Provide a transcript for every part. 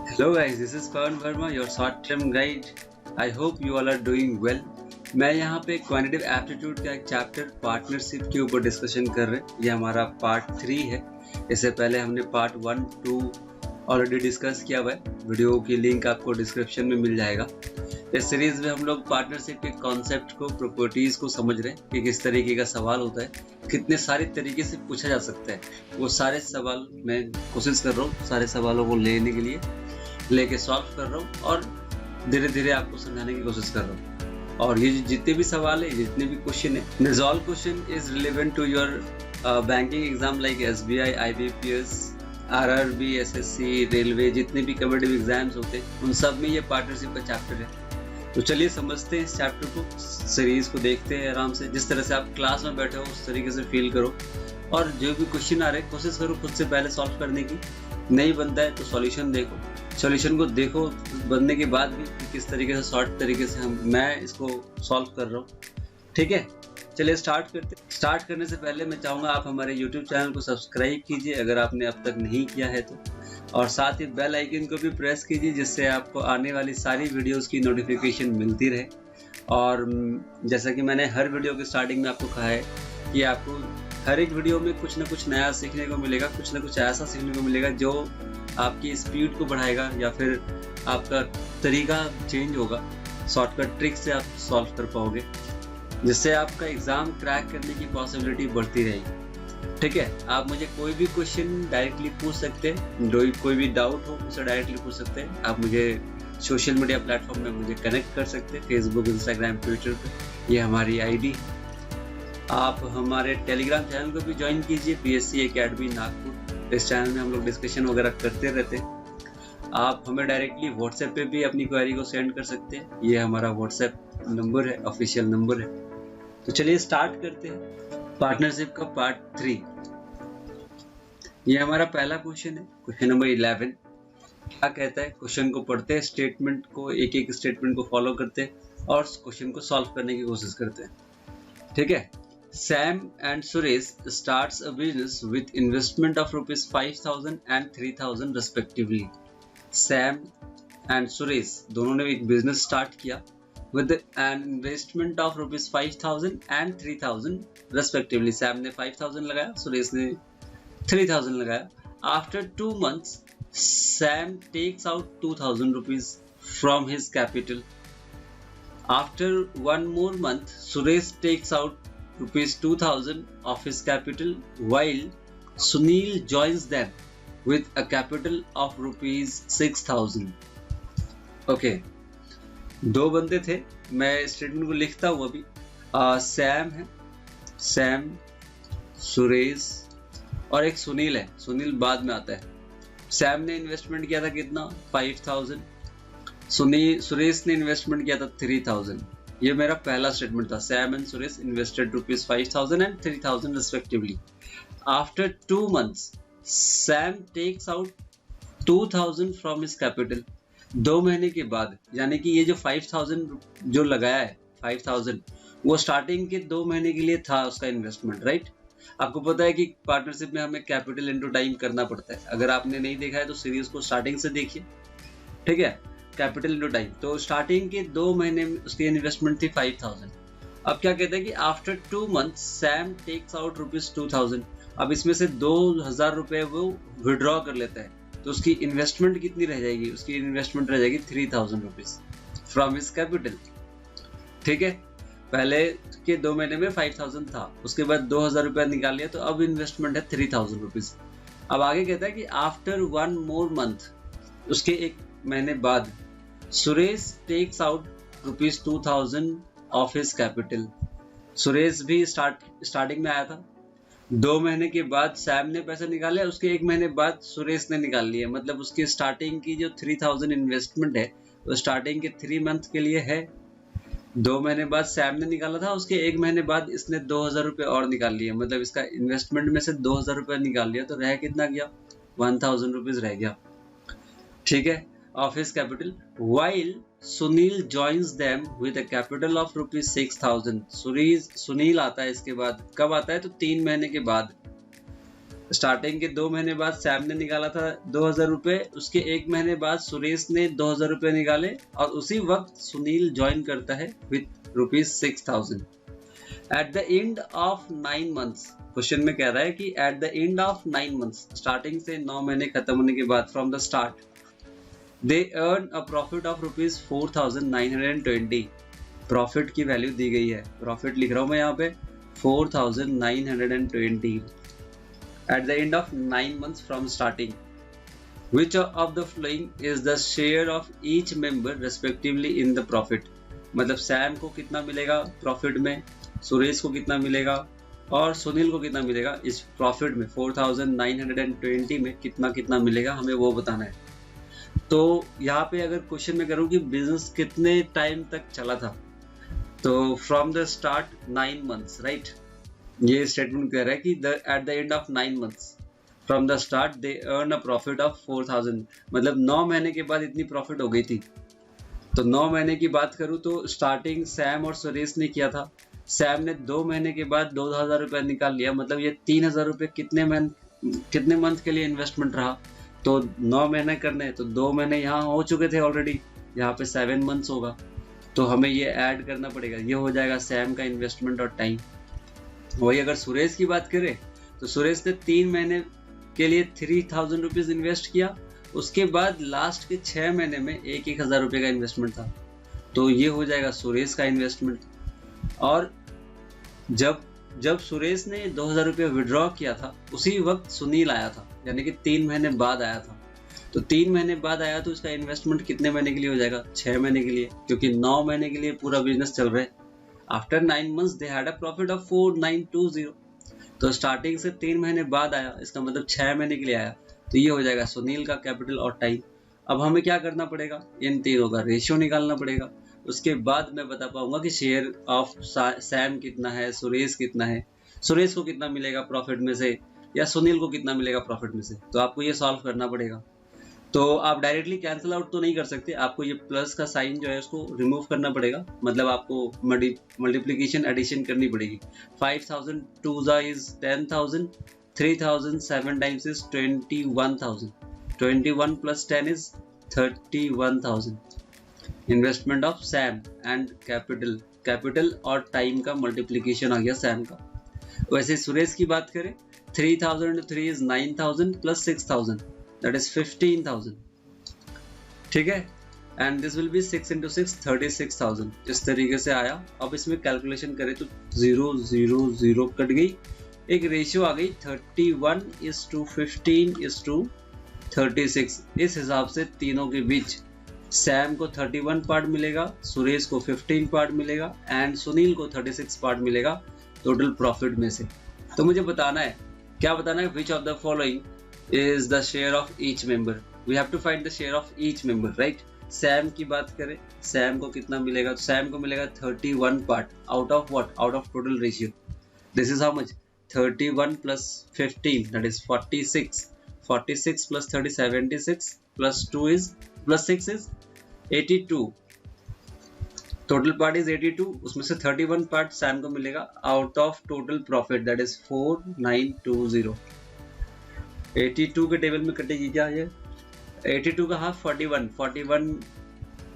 Hello guys, this is Pawan Verma, your short-term guide. I hope you all are doing well. मैं यहाँ पे quantitative aptitude का एक chapter partnership के ऊपर डिस्कशन कर रहे हैं। ये हमारा पार्ट 3 है। इससे पहले हमने पार्ट 1, 2 ऑलरेडी डिस्कस किया हुआ है। वीडियो की लिंक आपको डिस्क्रिप्शन में मिल जाएगा। इस सीरीज में हम लोग पार्टनरशिप के कॉन्सेप्ट को, प्रॉपर्टीज को समझ रहे हैं कि किस तरीके का सवाल होता है, कितने सारे तरीके से पूछा जा सकता है। वो सारे सवाल मैं कोशिश कर रहा हूँ सारे सवालों को लेने के लिए लेके सॉल्व कर रहा हूँ और धीरे धीरे आपको समझाने की कोशिश कर रहा हूँ। और ये जितने भी सवाल है, जितने भी क्वेश्चन है, this all question is relevant to your banking exam like SBI, IBPS, RRB, SSC, railway, जितने भी कॉम्पिटिटिव एग्जाम्स होते हैं उन सब में ये पार्टनरशिप का चैप्टर है। तो चलिए समझते हैं इस चैप्टर को, सीरीज को देखते हैं आराम से। जिस तरह से आप क्लास में बैठे हो उस तरीके से फील करो और जो भी क्वेश्चन आ रहे हैं कोशिश करो खुद से पहले सॉल्व करने की। नहीं बनता है तो सॉल्यूशन देखो, सॉल्यूशन को देखो बनने के बाद भी किस तरीके से शॉर्ट तरीके से मैं इसको सॉल्व कर रहा हूँ। ठीक है, चलिए स्टार्ट करते हैं। स्टार्ट करने से पहले मैं चाहूँगा आप हमारे YouTube चैनल को सब्सक्राइब कीजिए अगर आपने अब तक नहीं किया है तो, और साथ ही बेल आइकन को भी प्रेस कीजिए जिससे आपको आने वाली सारी वीडियोस की नोटिफिकेशन मिलती रहे। और जैसा कि मैंने हर वीडियो के स्टार्टिंग में आपको कहा है कि आपको हर एक वीडियो में कुछ ना कुछ नया सीखने को मिलेगा, कुछ ना कुछ ऐसा सीखने को मिलेगा जो आपकी स्पीड को बढ़ाएगा या फिर आपका तरीका चेंज होगा। शॉर्टकट ट्रिक से आप सॉल्व कर पाओगे जिससे आपका एग्ज़ाम क्रैक करने की पॉसिबिलिटी बढ़ती रहेगी। ठीक है, आप मुझे कोई भी क्वेश्चन डायरेक्टली पूछ सकते हैं, कोई भी डाउट हो उसे डायरेक्टली पूछ सकते हैं। आप मुझे सोशल मीडिया प्लेटफॉर्म में मुझे कनेक्ट कर सकते हैं, फेसबुक, इंस्टाग्राम, ट्विटर पे, ये हमारी ID। आप हमारे टेलीग्राम चैनल को भी ज्वाइन कीजिए, BSc Academy नागपुर। इस चैनल में हम लोग डिस्कशन वगैरह करते रहते हैं। आप हमें डायरेक्टली व्हाट्सएप पे भी अपनी क्वेरी को सेंड कर सकते हैं, ये हमारा व्हाट्सएप नंबर है, ऑफिशियल नंबर है। तो चलिए स्टार्ट करते हैं पार्टनरशिप का पार्ट 3। ये हमारा पहला क्वेश्चन है, क्वेश्चन नंबर 11। क्या कहता है, क्वेश्चन को पढ़ते हैं, स्टेटमेंट को, एक एक स्टेटमेंट को फॉलो करते हैं और क्वेश्चन को सॉल्व करने की कोशिश करते हैं। ठीक है, Sam and Suresh starts a business with investment of rupees 5,000 and 3,000 respectively. Sam and Suresh दोनों ने एक बिजनेस स्टार्ट किया with an investment of rupees 5,000 and 3,000 respectively. Sam ने 5,000 लगाया, Suresh ने 3,000 लगाया। After 2 months, Sam takes out 2,000 rupees from his capital. After 1 more month, Suresh takes out rupees 2,000 of his capital while Sunil joins them with a capital of rupees 6,000. Okay, दो बंदे थे, मैं statement को लिखता हूँ अभी। सैम है, Sam, Suresh और एक सुनील है, सुनील बाद में आता है। सैम ने इन्वेस्टमेंट किया था कितना, 5,000। सुरेश ने इन्वेस्टमेंट किया था 3,000। ये मेरा पहला स्टेटमेंट था। Sam and Suresh invested rupees 5,000 and 3,000 respectively. After 2 months, Sam takes out 2,000 from his capital. 2 महीने के बाद, यानी कि ये जो 5,000 जो लगाया है, 5,000 वो स्टार्टिंग के 2 महीने के लिए था उसका इन्वेस्टमेंट, राइट। आपको पता है कि पार्टनरशिप में हमें कैपिटल इनटू टाइम करना पड़ता है। अगर आपने नहीं देखा है तो सीरीज को स्टार्टिंग से देखिए। ठीक है, कैपिटल इनटू टाइम। तो स्टार्टिंग के 2 महीने में उसकी इन्वेस्टमेंट थी 5,000। अब क्या कहते हैं कि after 2 months Sam takes out rupees 2,000। अब इसमें से 2,000 रुपए वो विड्रॉ कर लेता है तो उसकी इन्वेस्टमेंट कितनी रह जाएगी, उसकी इन्वेस्टमेंट रह जाएगी 3,000 रुपीज फ्रॉम हिज कैपिटल। ठीक है, पहले के 2 महीने में 5,000 था, उसके बाद 2,000 रुपया निकाल लिया तो अब इन्वेस्टमेंट है 3,000 रुपीज। अब आगे कहता है कि आफ्टर 1 more month, उसके 1 महीने बाद, Suresh takes out rupees 2,000 of his capital. Suresh भी स्टार्टिंग में आया था। 2 महीने के बाद सैम ने पैसा निकाला, उसके 1 महीने बाद सुरेश ने निकाल लिया। मतलब उसकी स्टार्टिंग की जो 3,000 इन्वेस्टमेंट है वो स्टार्टिंग के 3 month के लिए है। 2 महीने बाद सैम ने निकाला था, उसके 1 महीने बाद इसने 2,000 रुपये और निकाल लिए। मतलब इसका इन्वेस्टमेंट में से 2,000 रुपये निकाल लिया तो रह कितना गया, 1,000 रुपीज रह गया। ठीक है, of his capital while Sunil joins them with a capital of rupees 6,000। Sunil आता है इसके बाद, कब आता है तो 3 महीने के बाद। स्टार्टिंग के 2 महीने बाद सैम ने निकाला था 2000 रुपये, उसके 1 महीने बाद सुरेश ने 2000 रुपये निकाले और उसी वक्त सुनील ज्वाइन करता है with ₹6000। At the end of 9 months, question में कह रहा है कि at the end of 9 months, starting से 9 महीने खत्म होने के बाद, from the start they earn a profit of ₹4920। Profit की वैल्यू दी गई है, प्रॉफिट लिख रहा हूं मैं यहाँ पे 4920 at the end of 9 months from starting. Which of the following is the share of each member respectively in the profit? मतलब सैम को कितना मिलेगा प्रॉफिट में, सुरेश को कितना मिलेगा और सुनील को कितना मिलेगा इस प्रॉफिट में, 4920 में कितना कितना मिलेगा, हमें वो बताना है। तो यहाँ पे अगर क्वेश्चन में करूँ कि बिजनेस कितने टाइम तक चला था, तो from the start 9 months, right. ये स्टेटमेंट कह रहा है कि at the end of 9 months from the start they earn a profit of 4000, मतलब 9 महीने के बाद इतनी प्रॉफिट हो गई थी। तो 9 महीने की बात करूं तो स्टार्टिंग सैम और सुरेश ने किया था। सैम ने 2 महीने के बाद 2000 रुपये निकाल लिया, मतलब ये 3000 रुपये कितने मंथ के लिए इन्वेस्टमेंट रहा। तो 9 महीने करने, तो 2 महीने यहाँ हो चुके थे ऑलरेडी, यहाँ पे 7 मंथ्स होगा, तो हमें ये ऐड करना पड़ेगा। ये हो जाएगा सैम का इन्वेस्टमेंट और टाइम। वही अगर सुरेश की बात करें तो सुरेश ने 3 महीने के लिए 3000 रुपीज इन्वेस्ट किया, उसके बाद लास्ट के 6 महीने में 1000 रुपये का इन्वेस्टमेंट था, तो ये हो जाएगा सुरेश का इन्वेस्टमेंट। और जब सुरेश ने 2000 रुपये विड्रॉ किया था उसी वक्त सुनील आया था, यानी कि 3 महीने बाद आया था। तो 3 महीने बाद आया तो इसका इन्वेस्टमेंट कितने महीने के लिए हो जाएगा, 6 महीने के लिए, क्योंकि 9 महीने के लिए पूरा बिजनेस चल रहा है। After 9 months they had a profit of 4920। तो स्टार्टिंग से 3 महीने बाद आया, इसका मतलब 6 महीने के लिए आया, तो ये हो जाएगा सुनील का कैपिटल और टाइम। अब हमें क्या करना पड़ेगा, इन तीनों का रेशियो निकालना पड़ेगा। उसके बाद मैं बता पाऊंगा कि शेयर ऑफ सैम कितना है, सुरेश कितना है, सुरेश को कितना मिलेगा प्रॉफिट में से या सुनील को कितना मिलेगा प्रॉफिट में से। तो आपको ये सॉल्व करना पड़ेगा। तो आप डायरेक्टली कैंसिल आउट तो नहीं कर सकते, आपको ये प्लस का साइन जो है उसको रिमूव करना पड़ेगा, मतलब आपको मल्टीप्लिकेशन एडिशन करनी पड़ेगी। 5000 2 is 10,000, 3000 7 times is 21,000, 21 plus 10 is 31,000। Investment of Sam and capital और टाइम का मल्टीप्लिकेशन आ गया सैम का। वैसे सुरेश की बात करें, 3000 into 3 is 9000 plus 6000, that is 15,000, ठीक है। And this will be 6 into 6 36,000, इस तरीके से आया। अब इसमें कैलकुलेशन करें तो 0 0 0 कट गई, एक रेशियो आ गई 31:15:36। इस हिसाब से तीनों के बीच सैम को 31 पार्ट मिलेगा, सुरेश को 15 पार्ट मिलेगा एंड सुनील को 36 पार्ट मिलेगा टोटल प्रॉफिट में से। तो मुझे बताना है, क्या बताना है, which of the following is the share of each member। we have to find the share of each member, right। Sam की बात करें, सैम को कितना मिलेगा, तो सैम को मिलेगा 31 part out of what, out of total ratio. This is how much, 31 plus 15 that is 46, 46 plus 30 76 plus 2 is plus 6 is 82, total part is 82, उसमें से 31 पार्ट सैम को मिलेगा out of total profit that is 4920। 82 के table में कटेगी क्या ये, 82 का half 41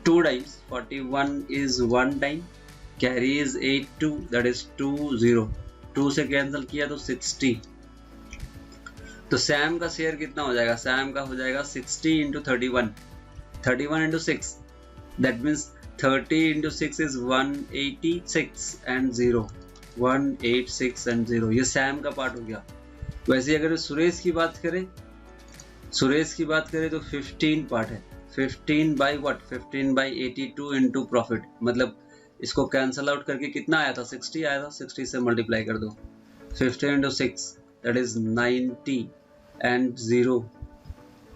2 times, 41 is 1 time, carry is 82 that is 20, 2 से कैंसिल किया तो 60। तो सैम का शेयर कितना हो जाएगा, सैम का हो जाएगा 60 into 31, 31 into 6 that means 30 into 6 is 186 and 0, 186 and 0, ये सैम का पार्ट हो गया। वैसे अगर सुरेश की बात करें तो 15 पार्ट है, 15 by what, 15 by 82 into profit, मतलब इसको कैंसल आउट करके कितना आया था, 60 आया था, 60 से मल्टीप्लाई कर दो, 15 into 6 दैट इज 90 एंड 0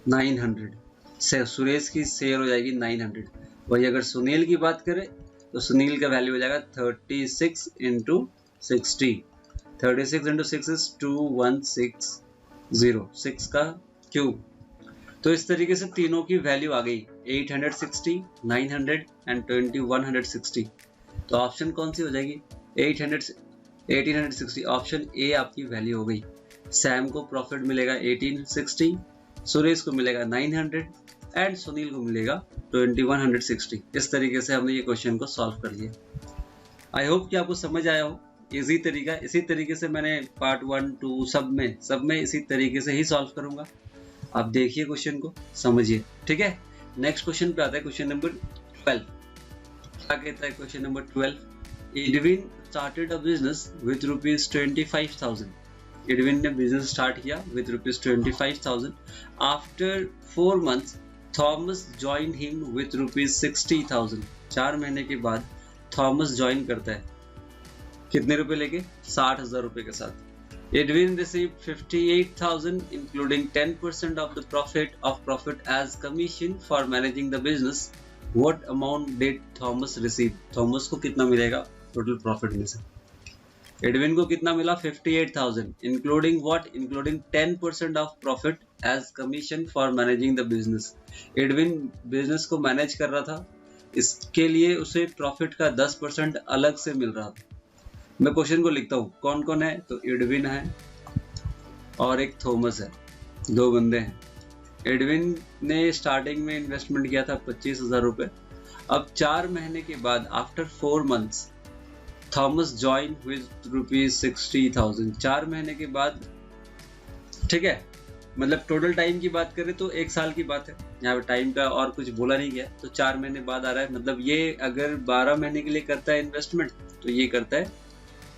900 से सुरेश की शेयर हो जाएगी 900। वही अगर सुनील की बात करें तो सुनील का वैल्यू हो जाएगा 36 into 60, 36 into 6 is 2160, 6 का क्यूब। तो इस तरीके से तीनों की वैल्यू आ गई 860, 900 एंड 2160। तो ऑप्शन कौन सी हो जाएगी, 1860, ऑप्शन ए आपकी वैल्यू हो गई। सैम को प्रॉफिट मिलेगा 1860, सुरेश को मिलेगा 900 एंड सुनील को मिलेगा 2160। इस तरीके से हमने ये क्वेश्चन को सॉल्व कर लिया। आई होप कि आपको समझ आया हो। इजी तरीका, इसी तरीके से मैंने पार्ट 1, 2 सब में इसी तरीके से ही सॉल्व करूंगा। आप देखिए क्वेश्चन को, समझिए, ठीक है। नेक्स्ट क्वेश्चन पे आता है, क्वेश्चन नंबर 12। क्या कहता है question number 12? Edwin started a business with ₹25,000। Edwin ने बिजनेस स्टार्ट किया with ₹25,000। After 4 months Thomas join him with ₹60,000। 4 महीने के बाद थॉमस ज्वाइन करता है, कितने रुपए लेके? 60,000 रुपए के साथ। Edwin received 58,000 including 10% of the profit as commission for managing the business. What amount did Thomas receive? Thomas को कितना मिलेगा टोटल प्रॉफिट में से? एडविन को कितना मिला? 58,000 including what? Including 10% of profit as commission for managing the business. Edwin business को manage कर रहा था, इसके लिए उसे प्रॉफिट का 10% अलग से मिल रहा था। मैं क्वेश्चन को लिखता हूँ, कौन कौन है? तो एडविन है और एक थॉमस है, 2 बंदे हैं। एडविन ने स्टार्टिंग में इन्वेस्टमेंट किया था 25,000 रुपए। अब 4 महीने के बाद after 4 months Thomas join with ₹60,000। 4 महीने के बाद, ठीक है, मतलब टोटल टाइम की बात करें तो 1 साल की बात है। यहाँ पे टाइम का और कुछ बोला नहीं गया, तो 4 महीने बाद आ रहा है। मतलब ये अगर 12 महीने के लिए करता है इन्वेस्टमेंट, तो ये करता है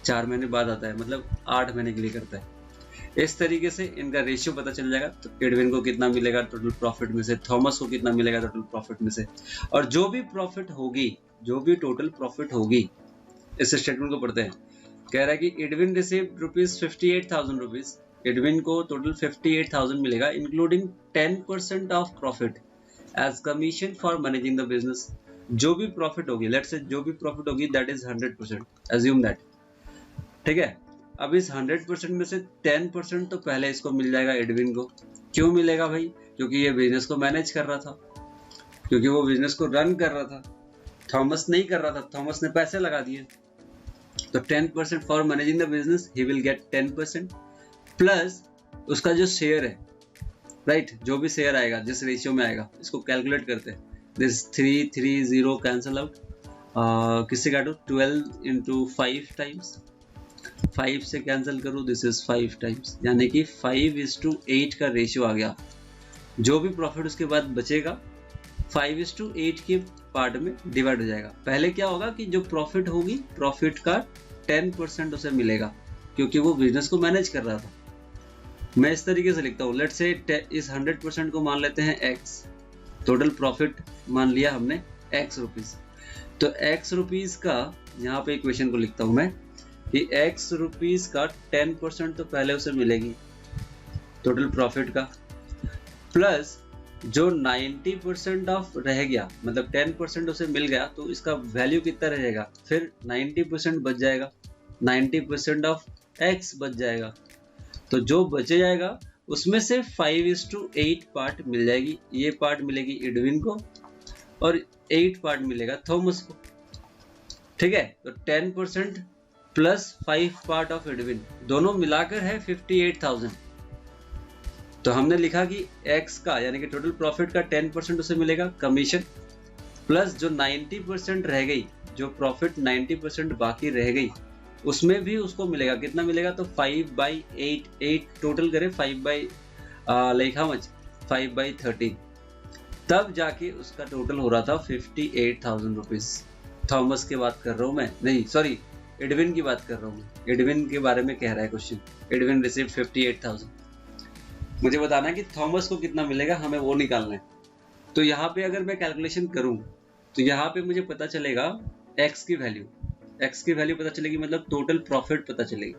4 महीने बाद आता है, मतलब 8 महीने के लिए करता है। इस तरीके से इनका रेशियो पता चल जाएगा। तो एडविन को कितना मिलेगा टोटल प्रॉफिट में से, थॉमस को कितना मिलेगा टोटल प्रॉफिट में से, और जो भी प्रॉफिट होगी, जो भी टोटल प्रॉफिट होगी, इस स्टेटमेंट को पढ़ते हैं। कह रहा है कि एडविन रिसीव्ड ₹58,000। एडविन को टोटल 58,000 मिलेगा including 10% of profit as commission for managing the business. जो भी प्रॉफिट होगी, लेट्स से जो भी प्रॉफिट होगी दैट इज 100%, अज्यूम दैट, ठीक है। अब इस 100% में से 10% तो पहले इसको मिल जाएगा एडविन को। क्यों मिलेगा भाई? क्योंकि ये बिजनेस को मैनेज कर रहा था, क्योंकि वो बिजनेस को रन कर रहा था। थॉमस नहीं कर रहा था, थॉमस ने पैसे लगा दिए। तो 10% for managing the business, he will gate 10% plus उसका जो शेयर है, राइट, जो भी शेयर आएगा, जिस रेशियो में आएगा, इसको कैलकुलेट करते हैं। दिस 3 कैंसल आउट, किससे काटो? 12 into 5 टाइम्स, 5 से कैंसिल करो, दिस इज 5 टाइम्स, यानी कि 5:8 का रेशियो आ गया। जो भी प्रॉफिट उसके बाद बचेगा 5:8 के पार्ट में डिवाइड हो जाएगा। पहले क्या होगा कि जो प्रॉफिट होगी, प्रॉफिट का 10% उसे मिलेगा, क्योंकि वो बिजनेस को मैनेज कर रहा था। मैं इस तरीके से लिखता हूँ, लेट्स से इस 100% को मान लेते हैं x, टोटल प्रॉफिट मान लिया हमने x रुपीज। तो x रुपीज का यहाँ पे इक्वेशन को लिखता हूँ मैं कि x रुपीज का 10% तो पहले उसे मिलेगी टोटल प्रॉफिट का, प्लस जो 90% ऑफ रह गया, मतलब 10% उसे मिल गया, तो इसका वैल्यू कितना रहेगा? फिर 90% बच जाएगा, 90% ऑफ x बच जाएगा। तो जो बचे जाएगा उसमें से 5:8 पार्ट मिल जाएगी। ये पार्ट मिलेगी एडविन को और 8 पार्ट मिलेगा थॉमस को, ठीक है। तो 10% प्लस 5 पार्ट ऑफ एडविन, दोनों मिलाकर है 58,000। तो हमने लिखा कि x का, यानी कि टोटल प्रॉफिट का 10% उसे मिलेगा कमीशन, प्लस जो 90% रह गई, जो प्रॉफिट 90% बाकी रह गई, उसमें भी उसको मिलेगा, कितना मिलेगा? तो 5/8, 8 टोटल करें 5/13, तब जाके उसका टोटल हो रहा था 58,000 रुपीज। थॉमस की बात कर रहा हूँ मैं, नहीं सॉरी, एडविन की बात कर रहा हूँ मैं। एडविन के बारे में कह रहा है क्वेश्चन। Edwin receive 58,000। मुझे बताना है कि थॉमस को कितना मिलेगा, हमें वो निकालना है। तो यहाँ पे अगर मैं कैलकुलेशन करूँ तो यहाँ पे मुझे पता चलेगा x की वैल्यू पता चलेगी, मतलब टोटल प्रॉफिट पता चलेगी।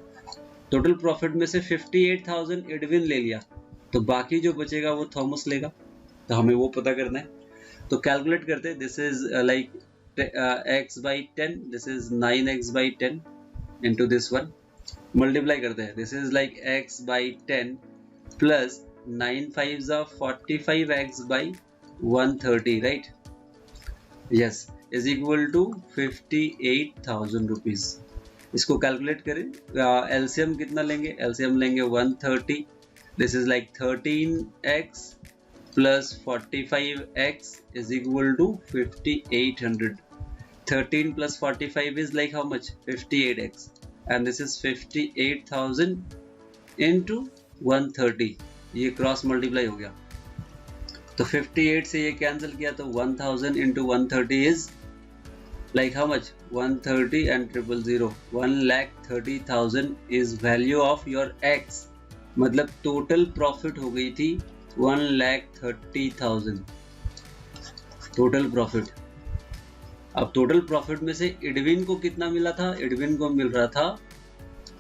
टोटल प्रॉफिट में से 58,000 एडविन ले लिया, तो बाकी जो बचेगा वो थॉमस लेगा, तो हमें वो पता करना है। तो कैलकुलेट करते हैं, this is like x/10, this is 9x/10 into this one, multiply करते हैं, this is like x/10 plus 9 5s are 45x/130, right? Yes, is equal to 58,000 rupees. इसको कैलकुलेट करें, एलसीएम कितना लेंगे, एलसीएम लेंगे 130, this is like 13x plus 45x is equal to 5800. 13 plus 45 is like how much? 58x, and this is 58,000 into 130. ये cross multiply हो गया, तो 58 से ये कैंसिल किया तो 1000 into 130 is like how much? 130 and 000. 1,30,000 is value of your x. मतलब total profit हो गई थी 1,30,000 टोटल प्रॉफिट। अब टोटल प्रॉफिट में से एडविन को कितना मिला था? एडविन को मिल रहा था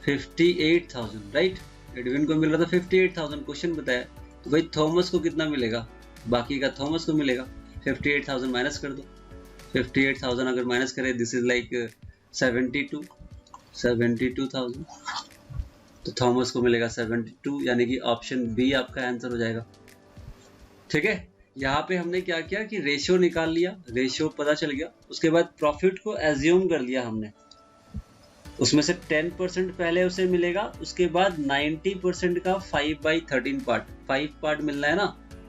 58,000, राइट? एडविन को मिल रहा था 58,000। क्वेश्चन बताया तो भाई थॉमस को कितना मिलेगा? बाकी का थॉमस को मिलेगा। 58,000 माइनस कर दो, 58,000 अगर माइनस करें दिस इज लाइक 72,000, तो थॉमस को मिलेगा 72, यानी कि ऑप्शन बी आपका आंसर हो जाएगा। ठीक है, यहाँ पे हमने क्या किया कि रेशियो निकाल लिया, रेशियो पता चल गया, उसके बाद प्रॉफिट को एज्यूम कर लिया हमने, उसमें से 10% पहले उसे मिलेगा, उसके बाद 90% का 5/13 पार्ट, 5 पार्ट मिलना है ना,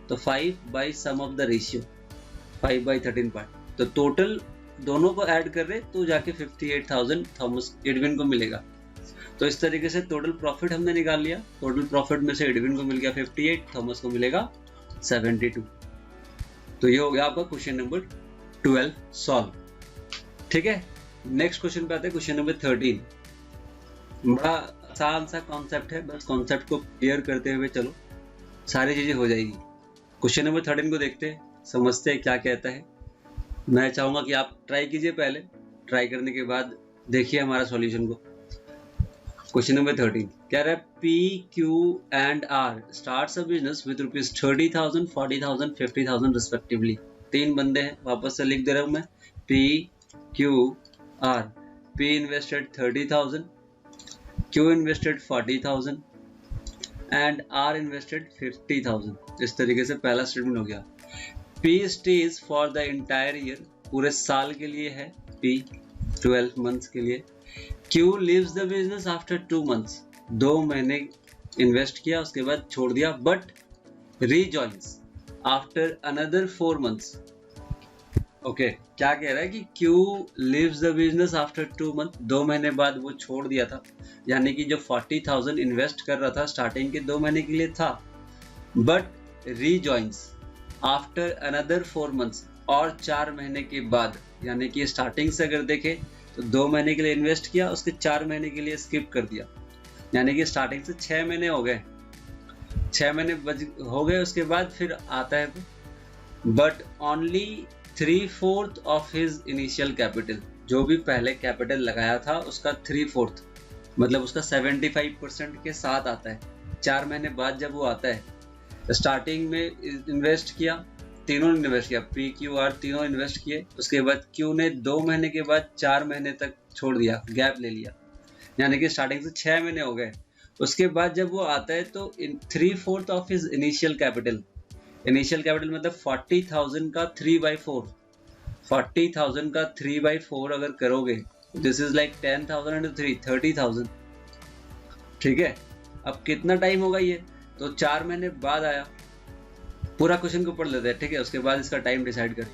तो 5 by sum of the ratio, 5/13 part, तो टोटल दोनों को ऐड कर रहे तो जाके 58,000 थॉमस एडविन को मिलेगा। तो इस तरीके से टोटल प्रॉफिट हमने निकाल लिया, टोटल प्रॉफिट में से एडविन को मिल गया 58, थॉमस को मिलेगा 72। तो ये हो गया आपका क्वेश्चन नंबर 12 सॉल्व। ठीक है, नेक्स्ट क्वेश्चन पे आते हैं, क्वेश्चन नंबर 13। बड़ा आसान सा कॉन्सेप्ट है, बस कॉन्सेप्ट को क्लियर करते हुए चलो, सारी चीजें हो जाएगी। क्वेश्चन नंबर 13 को देखते हैं, समझते हैं क्या कहता है। मैं चाहूंगा कि आप ट्राई कीजिए, पहले ट्राई करने के बाद देखिए हमारा सॉल्यूशन को। क्वेश्चन नंबर 13 कह रहा है P, Q and R starts a business with rupees 30,000, 40,000, 50,000 respectively। 3 बंदे हैं, वापस से लिख दे रहा हूं मैं, P, Q, R। P invested 30,000, Q invested 40,000 and R invested 50,000। इस तरीके से पहला स्टेटमेंट हो गया। P stays for the entire year, पूरे साल के लिए है P, 12 मंथ्स के लिए। Q leaves the business after 2 months, 2 महीने इन्वेस्ट किया उसके बाद छोड़ दिया, but rejoins after another 4 months। Okay, क्या कह रहा है कि Q leaves the business after 2 months, 2 महीने बाद वो छोड़ दिया था, यानी कि जो 40,000 इन्वेस्ट कर रहा था स्टार्टिंग के 2 महीने के लिए था, but rejoins after another 4 months, और 4 महीने के बाद, यानी कि स्टार्टिंग से अगर देखें तो 2 महीने के लिए इन्वेस्ट किया, उसके 4 महीने के लिए स्किप कर दिया, यानी कि स्टार्टिंग से 6 महीने हो गए, 6 महीने हो गए, उसके बाद फिर आता है but only 3/4 of his initial capital, जो भी पहले कैपिटल लगाया था उसका 3/4, मतलब उसका 75% के साथ आता है। 4 महीने बाद जब वो आता है, स्टार्टिंग में इन्वेस्ट किया, तीनों ने इन्वेस्ट किया, P, Q, R तीनों इन्वेस्ट किए, उसके बाद Q ने 2 महीने के बाद 4 महीने तक छोड़ दिया, गैप ले लिया, यानी कि स्टार्टिंग से 6 महीने हो गए। उसके बाद जब वो आता है तो 3/4 of his initial capital, initial capital मतलब 40,000 का 3/4, 40,000 का 3/4 अगर करोगे दिस इज लाइक 10,000 into 3, 30,000। ठीक है, अब कितना टाइम होगा ये, तो 4 महीने बाद आया। पूरा क्वेश्चन को पढ़ लेते हैं, ठीक है, उसके बाद इसका टाइम डिसाइड करें।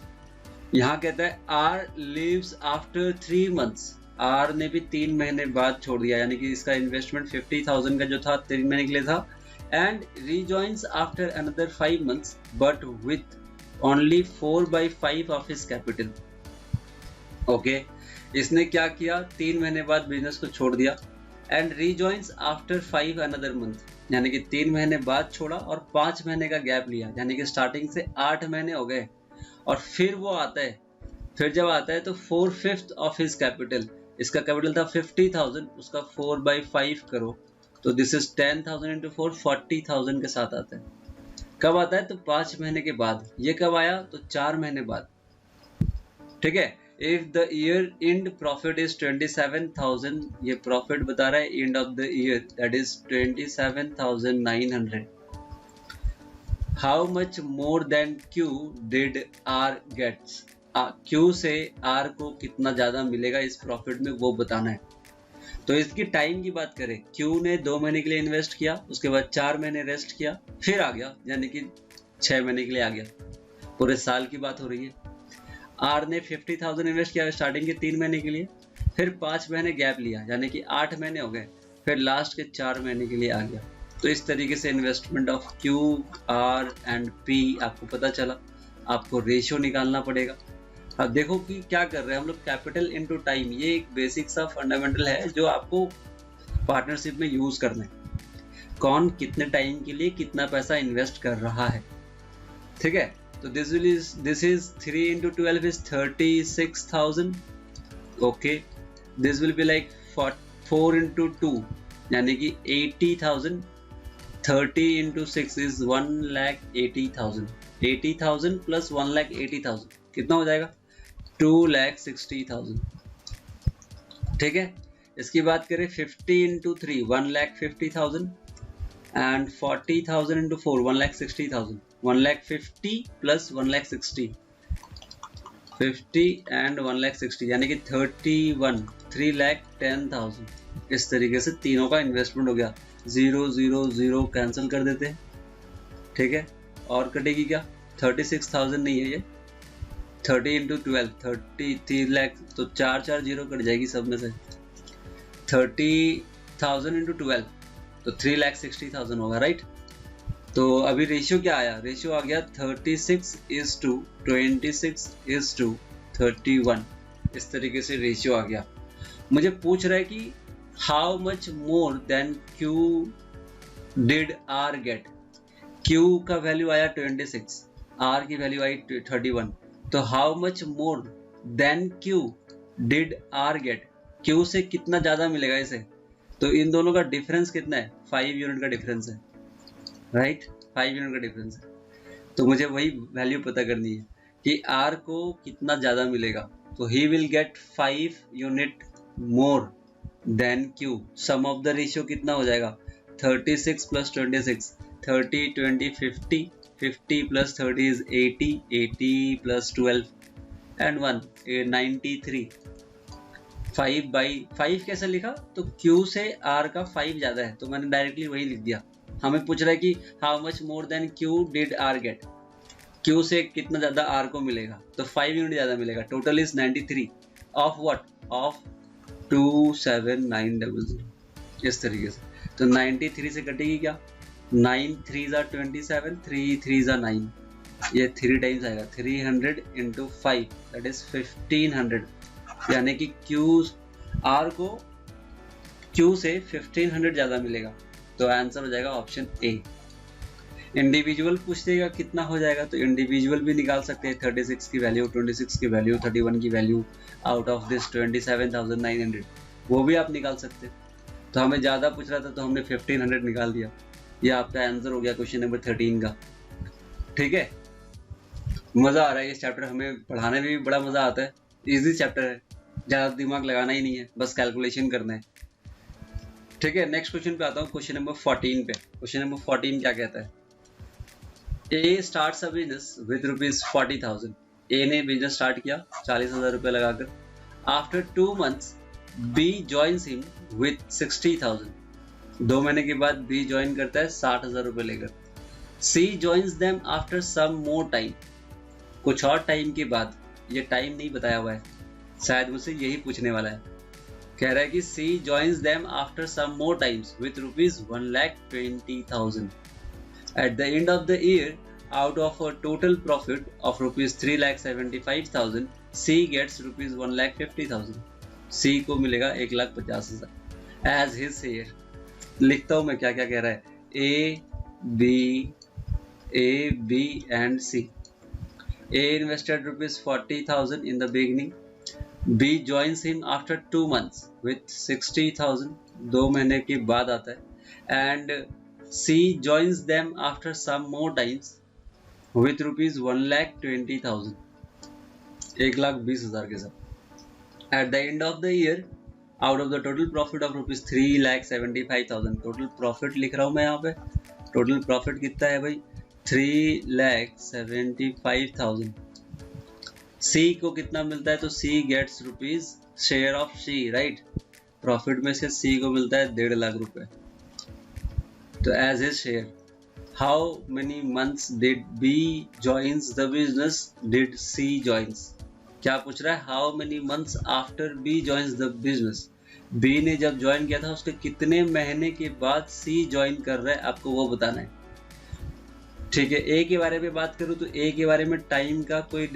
यहाँ कहता है R leaves after 3 months, R ने भी 3 महीने बाद छोड़ दिया, यानी कि इसका इन्वेस्टमेंट 50,000 का जो था 3 महीने के लिए था, and rejoins after another 5 months but with only 4/5 of his capital। Okay, इसने क्या किया, 3 महीने बाद बिजनेस को छोड़ दिया, and rejoins after 5 another month, यानी कि 3 महीने बाद छोड़ा और 5 महीने का गैप लिया, यानी कि स्टार्टिंग से 8 महीने हो गए, और फिर वो आता है, फिर जब आता है तो 4/5 ऑफ हिज कैपिटल, इसका कैपिटल था 50,000, उसका 4/5 करो तो दिस इज 10,000 into 4, 40,000 के साथ आता है। कब आता है, तो 5 महीने के बाद। ये कब आया, तो 4 महीने बाद। ठीक है, if the year end profit is 27,000, ये प्रॉफिट बता रहा है end of the year, that is 27,900। How much more than Q did R gets, Q से R को कितना ज्यादा मिलेगा इस प्रॉफिट में, वो बताना है। तो इसकी टाइम की बात करें, क्यू ने 2 महीने के लिए इन्वेस्ट किया, उसके बाद 4 महीने रेस्ट किया, फिर आ गया, यानी कि 6 महीने के लिए आ गया, पूरे साल की बात हो रही है। आर ने 50,000 इन्वेस्ट किया स्टार्टिंग के 3 महीने के लिए, फिर 5 महीने गैप लिया, यानी कि 8 महीने हो गए, फिर लास्ट के 4 महीने के लिए आ गया। तो इस तरीके से investment of Q, R and P आपको पता चला। आपको रेशियो निकालना पड़ेगा। अब देखो कि क्या कर रहे हैं हम लोग, कैपिटल इनटू टाइम। ये एक बेसिक सा फंडामेंटल है जो आपको पार्टनरशिप में यूज करना है। कौन कितने टाइम के लिए कितना पैसा इन्वेस्ट कर रहा है, ठीक है। तो this is 3 into 12 is 36,000. Okay, this will be like 4 into 2 यानी कि 80,000. 30 into 6 is 1,80,000. 80,000 plus 1,80,000 कितना हो जाएगा? 2,60,000, ठीक है। इसकी बात करें 50 into 3 1,50,000 and 40,000 into 4 1,60,000. 1,50,000 plus 1,60,000, 50 and 1,60,000 यानी कि 31, 3,10,000। इस तरीके से तीनों का इन्वेस्टमेंट हो गया। 0 0 0 कैंसिल कर देते हैं, ठीक है। और कटेगी क्या? 36,000 नहीं है ये, 30 into 12 33 लाख, तो 4 0 कट जाएगी सब में से। 30,000 into 12 तो 3,60,000 होगा, राइट। तो अभी रेशियो क्या आया? रेशियो आ गया 36:26:31। इस तरीके से रेशियो आ गया। मुझे पूछ रहा है कि how much more than Q did R get. क्यू का वैल्यू आया 26, आर की वैल्यू आई 31, तो how much more than Q did R get, Q से कितना ज्यादा मिलेगा इसे। तो इन दोनों का डिफरेंस कितना है? 5 यूनिट का डिफरेंस है, राइट। 5 यूनिट का डिफरेंस है। तो मुझे वही वैल्यू पता करनी है कि आर को कितना ज्यादा मिलेगा। तो he will get 5 unit more than Q. Sum of the ratio कितना हो जाएगा? 36 plus 26, 30 20 50, 50 plus 30 is 80, 80 plus 12 and 1 93। 5/5 कैसे लिखा? तो Q से R का 5 ज्यादा है, तो मैंने डायरेक्टली वही लिख दिया। हमें पूछ रहा है कि how much more than Q did R get, Q से कितना ज्यादा R को मिलेगा, तो 5 यूनिट ज्यादा मिलेगा। Total is 93 of what? Of 27900। इस तरीके से तो 93 से कटेगी क्या? 9 3s are 27, 3 3s are 9, ये 3 टाइम्स आएगा। 300 into 5 that is 1500, यानी कि R को Q से 1500 ज्यादा मिलेगा। तो आंसर हो जाएगा ऑप्शन ए। इंडिविजुअल पूछ देगा कितना हो जाएगा, तो इंडिविजुअल भी निकाल सकते हैं। 36 की वैल्यू, 26 की वैल्यू, 31 की वैल्यू आउट ऑफ दिस 27,900, वो भी आप निकाल सकते हैं। तो हमें ज़्यादा पूछ रहा था तो हमने 1500 निकाल दिया। ये आपका आंसर हो गया क्वेश्चन नंबर 13 का, ठीक है। मज़ा आ रहा है इस चैप्टर, हमें पढ़ाने में भी बड़ा मज़ा आता है। इजी चैप्टर है, ज़्यादा दिमाग लगाना ही नहीं है, बस कैलकुलेशन करना है, ठीक है। नेक्स्ट क्वेश्चन पे आता हूँ, क्वेश्चन नंबर 14 पे। क्वेश्चन नंबर 14 क्या कहता है? A starts a business with ₹40,000। A ने बिजनेस स्टार्ट किया 40,000 रुपये लगाकर। After 2 months B joins him with 60,000। 2 महीने के बाद बी ज्वाइन करता है 60,000 रुपये लेकर। She joins them after some more time, कुछ और टाइम के बाद, ये टाइम नहीं बताया हुआ है, शायद मुझसे यही पूछने वाला है। कह रहा है कि she joins them after some more times with ₹1,20,000। At the end of the year, out of a total profit of ₹3,75,000, C gets ₹1,50,000. C को मिलेगा 1,50,000 as his share। लिखता हूँ मैं क्या क्या कह रहा है। A, B and C. A invested ₹40,000 in the beginning. B joins him after 2 months with 60,000. 2 महीने के बाद आता है। And C joins them after some more times with ₹1,20,000, 1,20,000 के साथ। At the end of the year, out of the total profit of ₹3,75,000, total profit लिख रहा हूँ मैं यहाँ पे। total profit कितना है भाई? 3,75,000। C को कितना मिलता है? तो C gets rupees share of C, right? Profit में से सी को मिलता है 1.5 लाख रुपए। तो as a share, how many months did B joins the business did C joins. क्या पूछ रहा है? How many months after B joins the business. B ने जब ज्वाइन किया था उसके कितने महीने के बाद सी ज्वाइन कर रहा है, आपको वो बताना है। ठीक है, ए के बारे में बात करूँ तो ए के बारे में टाइम का कोई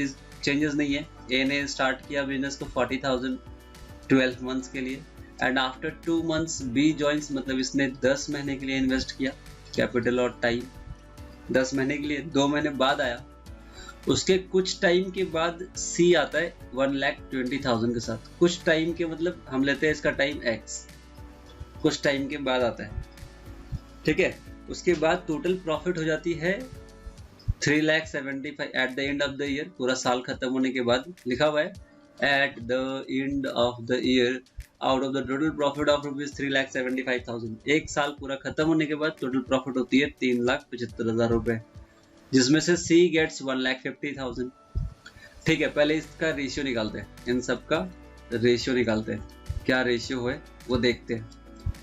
चेंजेस नहीं है। ए ने स्टार्ट किया बिजनेस को 40,000 12 मंथ्स के लिए, and after 2 months B joins, मतलब इसने 10 महीने के लिए इन्वेस्ट किया कैपिटल और टाइम। 10 महीने के लिए 2 महीने बाद आया। उसके कुछ टाइम के बाद सी आता है 1,20,000 के साथ। कुछ टाइम के मतलब हम लेते हैं इसका टाइम x, कुछ टाइम के बाद आता है। ठीक है, उसके बाद टोटल प्रॉफिट हो जाती है 3,75,000 at the end of the year. पूरा साल खत्म होने के बाद लिखा हुआ है at the end of the year out of the total profit of ₹3,75,000। एक साल पूरा खत्म होने के बाद टोटल प्रॉफिट होती है 3,75,000 रुपए, जिसमें से सी गेट्स 1,50,000। ठीक है, पहले इसका रेशियो निकालते हैं, इन सब का रेशियो निकालते हैं, क्या रेशियो है वो देखते हैं।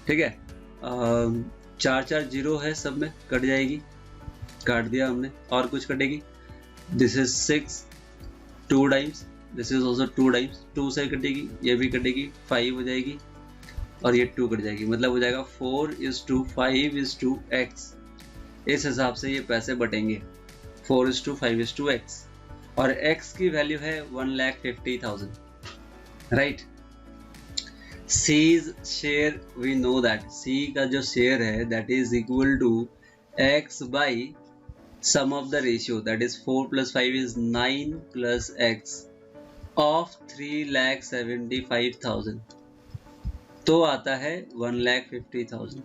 ठीक है, 4 जीरो है, सब में कट जाएगी, काट दिया हमने। और कुछ कटेगी? This is 6 2 times, this is also 2 times, 2 से कटेगी, ये भी कटेगी, 5 हो जाएगी और ये 2 कट जाएगी, मतलब हो जाएगा 4:5:x। इस हिसाब से ये पैसे बटेंगे, 4:5:x, और x की वैल्यू है 1,50,000, right. C's share, we know that C का जो शेयर है that is equal to x by sum of the ratio, that is 4 + 5 is 9 + x of 3,75,000, तो आता है 1,50,000,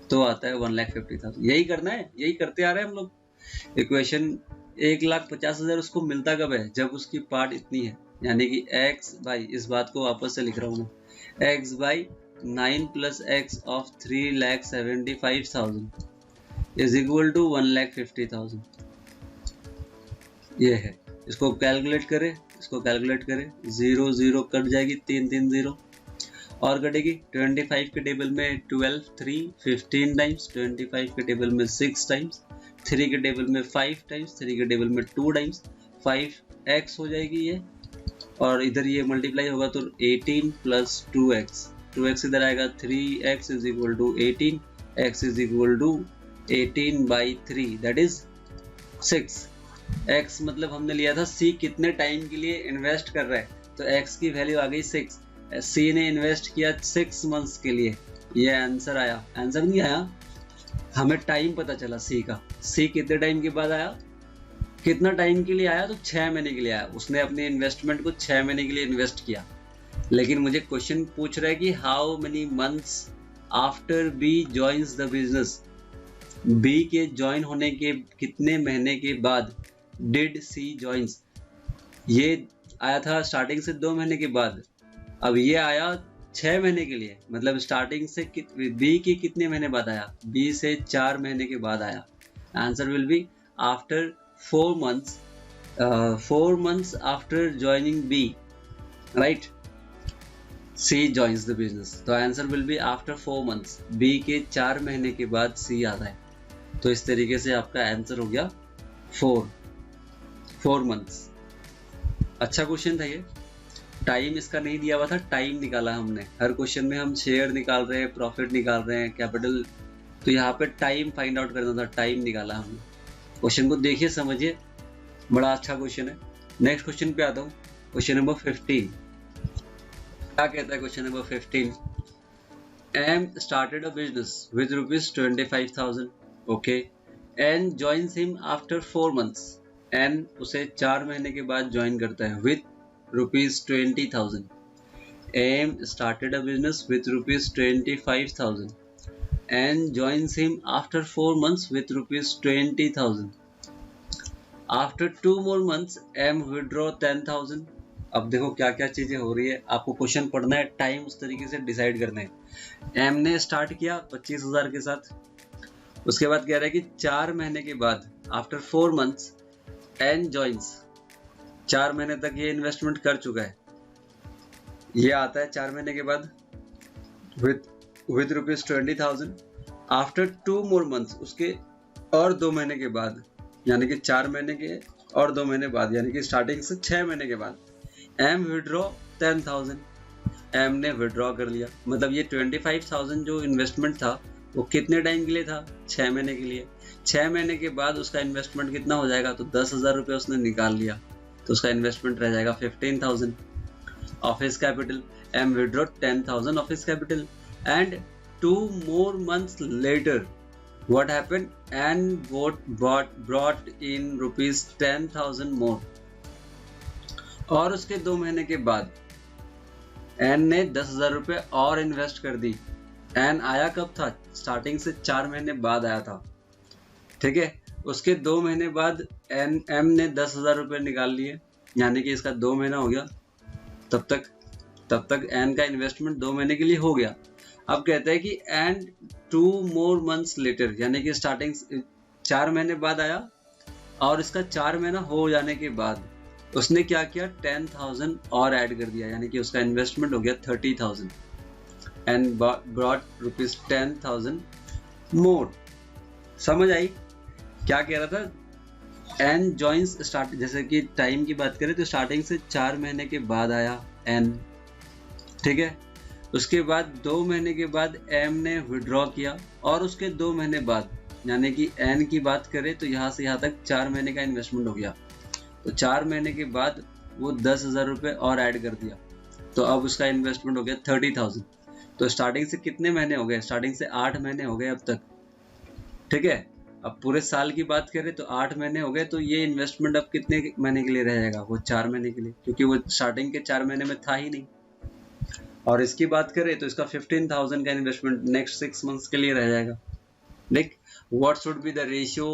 तो आता है 1,50,000। यही करना है, यही करते आ रहे हैं हम लोग। इक्वेशन 1,50,000 उसको मिलता कब है? जब उसकी पार्ट इतनी है, यानी कि x बाई, इस बात को वापस से लिख रहा हूँ मैं, x by 9 + x of 3,75,000 is equal to 1,50,000। ये है, इसको कैलकुलेट करें, इसको कैलकुलेट करें, 0 0 कट जाएगी, 3 3 0 और कटेगी। 25 के टेबल में 12 3 15 टाइम्स, 25 के टेबल में 6 टाइम्स, 3 के टेबल में 5 टाइम्स, 3 के टेबल में 2 टाइम्स, 5x हो जाएगी ये, और इधर ये मल्टीप्लाई होगा तो 18 + 2x, 2x इधर आएगा, 3x is equal to 18, x is equal to 18/3 that is 6। x मतलब हमने लिया था c कितने टाइम के लिए इन्वेस्ट कर रहा है, तो x की वैल्यू आ गई 6। C ने इन्वेस्ट किया 6 मंथ्स के लिए, ये आंसर आया। आंसर नहीं आया, हमें टाइम पता चला C का। C कितने टाइम के बाद आया, कितना टाइम के लिए आया, तो 6 महीने के लिए आया। उसने अपने इन्वेस्टमेंट को 6 महीने के लिए इन्वेस्ट किया। लेकिन मुझे क्वेश्चन पूछ रहा है कि how many months after B joins the business, B के ज्वाइन होने के कितने महीने के बाद डिड सी जॉइन्स। ये आया था स्टार्टिंग से 2 महीने के बाद, अब ये आया 6 महीने के लिए, मतलब स्टार्टिंग से बी के कितने महीने बाद आया, बी से 4 महीने के बाद आया। Answer will be after 4 months, 4 months after joining B, right? C joins the business, तो answer will be after 4 months, B के 4 महीने के बाद C आता है। तो इस तरीके से आपका आंसर हो गया 4 months। अच्छा क्वेश्चन था ये, टाइम इसका नहीं दिया हुआ था, टाइम निकाला हमने। हर क्वेश्चन में हम शेयर निकाल रहे हैं, प्रॉफिट निकाल रहे हैं, कैपिटल, तो यहाँ पे टाइम फाइंड आउट करना था, टाइम निकाला हमने। क्वेश्चन को देखिए, समझिए, बड़ा अच्छा क्वेश्चन है। नेक्स्ट क्वेश्चन पे आता हूँ, क्वेश्चन नंबर 15। क्या कहता है question number 15? M started a business with ₹25,000, okay, N joins him after 4 months, N उसे 4 महीने के बाद ज्वाइन करता है with ₹20,000। M started a business with ₹25,000, N joins him after 4 months with ₹20,000. After 2 more months, M withdraw 10,000। अब देखो क्या क्या चीजें हो रही है, आपको क्वेश्चन पढ़ना है, टाइम उस तरीके से डिसाइड करना है। M ने स्टार्ट किया 25,000 के साथ, उसके बाद कह रहा है कि 4 महीने के बाद आफ्टर 4 months N joins, 4 महीने तक ये इन्वेस्टमेंट कर चुका है, ये आता है 4 महीने के बाद विद ₹20,000 आफ्टर 2 more months, उसके और 2 महीने के बाद, यानी कि 4 महीने के और 2 महीने बाद, यानी कि स्टार्टिंग से 6 महीने के बाद एम विड्रॉ 10,000, एम ने विड्रॉ कर लिया। मतलब ये 25,000 जो इन्वेस्टमेंट था वो कितने टाइम के लिए था? 6 महीने के लिए। 6 महीने के बाद उसका इन्वेस्टमेंट कितना हो जाएगा? तो 10,000 रुपये उसने निकाल लिया, तो उसका इन्वेस्टमेंट रह जाएगा 15,000 of his capital. M withdraw 10,000 of his capital and 2 more months later what happened? And brought in ₹10,000 more। और उसके 2 महीने के बाद एन ने 10,000 रुपये और इन्वेस्ट कर दी। एन आया कब था? स्टार्टिंग से 4 महीने बाद आया था, ठीक है। उसके 2 महीने बाद एम ने 10,000 रुपये निकाल लिए, यानी कि इसका 2 महीना हो गया। तब तक एन का इन्वेस्टमेंट 2 महीने के लिए हो गया। अब कहते हैं कि एंड 2 more months later, यानी कि स्टार्टिंग 4 महीने बाद आया और इसका 4 महीना हो जाने के बाद उसने क्या किया? 10,000 और ऐड कर दिया, यानी कि उसका इन्वेस्टमेंट हो गया 30,000 एंड ब्रॉट ₹10,000 मोर। समझ आई क्या कह रहा था? एन जॉइंस स्टार्ट, जैसे कि टाइम की बात करें तो स्टार्टिंग से 4 महीने के बाद आया एन, ठीक है। उसके बाद 2 महीने के बाद एम ने विड्रॉ किया और उसके 2 महीने बाद, यानी कि एन की बात करें तो यहाँ से यहाँ तक 4 महीने का इन्वेस्टमेंट हो गया। तो 4 महीने के बाद वो 10,000 रुपये और ऐड कर दिया, तो अब उसका इन्वेस्टमेंट हो गया 30,000। तो स्टार्टिंग से कितने महीने हो गए? स्टार्टिंग से 8 महीने हो गए अब तक, ठीक है। अब पूरे साल की बात करें तो 8 महीने हो गए, तो ये इन्वेस्टमेंट अब कितने महीने के लिए रहेगा? वो 4 महीने के लिए, क्योंकि वो स्टार्टिंग के 4 महीने में था ही नहीं। और इसकी बात करें तो इसका 15,000 का इन्वेस्टमेंट नेक्स्ट 6 मंथ्स के लिए रह जाएगा। देख, what should be the ratio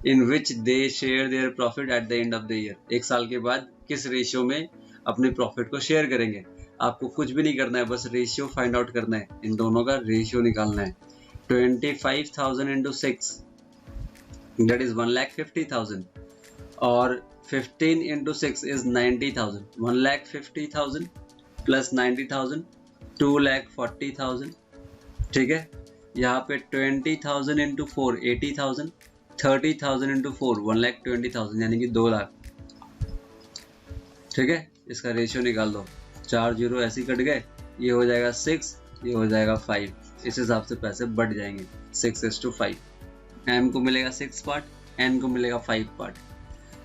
in which they share their profit at the end of the year? एक साल के बाद किस रेशियो में अपने प्रॉफिट को शेयर करेंगे? आपको कुछ भी नहीं करना है, बस रेशियो फाइंड आउट करना है, इन दोनों का रेशियो निकालना है। 25,000 into 6 that is 1,50,000 और 15 into 6 is 90,000। 1,50,000 प्लस 90,000 2,40,000, ठीक है। यहाँ पे 20,000 into 4 80,000, 30,000 into 4 1,20,000, यानी कि 2 लाख, ठीक है। इसका रेशियो निकाल दो, 4 जीरो ऐसे ही कट गए, ये हो जाएगा 6, ये हो जाएगा 5। इस हिसाब से पैसे बढ़ जाएंगे 6:5। एम को मिलेगा 6 पार्ट, एन को मिलेगा 5 पार्ट।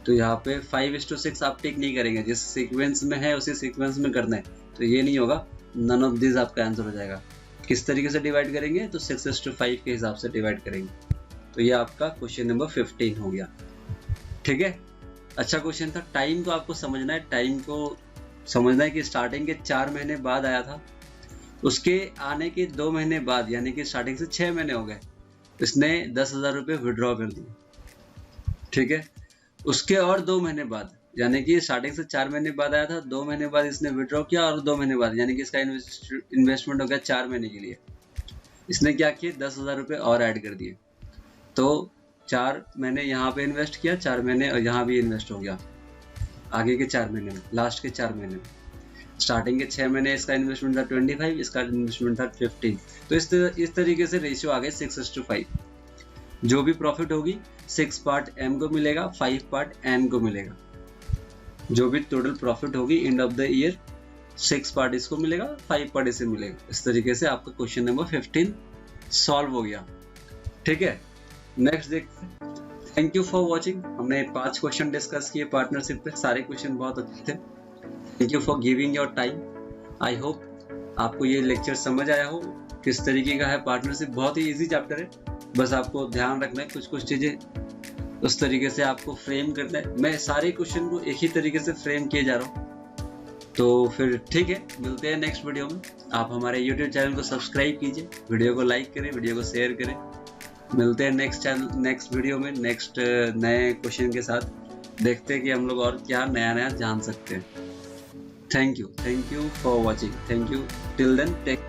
तो यहाँ पे 5:6 आप टिक नहीं करेंगे, जिस सीक्वेंस में है उसी सीक्वेंस में करना है, तो ये नहीं होगा, नन ऑफ दिस आपका आंसर हो जाएगा। किस तरीके से डिवाइड करेंगे? तो 6:5 के हिसाब से डिवाइड करेंगे। तो ये आपका क्वेश्चन नंबर 15 हो गया, ठीक है। अच्छा क्वेश्चन था। टाइम को आपको समझना है, टाइम को समझना है कि स्टार्टिंग के 4 महीने बाद आया था, उसके आने के 2 महीने बाद, यानी कि स्टार्टिंग से 6 महीने हो गए, इसने 10,000 रुपये विड्रॉ कर दिए, ठीक है। उसके और 2 महीने बाद, यानी कि स्टार्टिंग से 4 महीने बाद आया था, 2 महीने बाद इसने विड्रॉ किया और 2 महीने बाद, यानी कि इसका इन्वेस्टमेंट हो गया 4 महीने के लिए। इसने क्या किया? 10,000 रुपये और ऐड कर दिए, तो 4 महीने यहाँ पे इन्वेस्ट किया, 4 महीने और यहाँ भी इन्वेस्ट हो गया आगे के 4 महीने में, लास्ट के 4 महीने में। स्टार्टिंग के 6 महीने इसका इन्वेस्टमेंट था 25, इसका इन्वेस्टमेंट था 15। तो इस तरीके से रेशियो आ गए 6:5। जो भी प्रॉफिट होगी 6 पार्ट एम को मिलेगा, 5 पार्ट एन को मिलेगा। जो भी टोटल प्रॉफिट होगी and of the year 6 part इसको मिलेगा, 5 पार्ट इसे मिलेगा। इस तरीके से आपका क्वेश्चन नंबर 15 सॉल्व हो गया, ठीक है। नेक्स्ट देखते हैं। Thank you for watching. हमने 5 क्वेश्चन डिस्कस किए पार्टनरशिप पे, सारे क्वेश्चन बहुत अच्छे थे। Thank you for giving your time. I hope आपको ये लेक्चर समझ आया हो किस तरीके का है पार्टनरशिप। बहुत ही इजी चैप्टर है, बस आपको ध्यान रखना है कुछ चीज़ें उस तरीके से आपको फ्रेम करना है। मैं सारे क्वेश्चन को एक ही तरीके से फ्रेम किए जा रहा हूँ। तो फिर ठीक है, मिलते हैं नेक्स्ट वीडियो में। आप हमारे YouTube चैनल को सब्सक्राइब कीजिए, वीडियो को लाइक करें, वीडियो को शेयर करें। मिलते हैं नेक्स्ट वीडियो में नेक्स्ट नए क्वेश्चन के साथ। देखते हैं कि हम लोग और क्या नया जान सकते हैं। Thank you for watching. Thank you till then take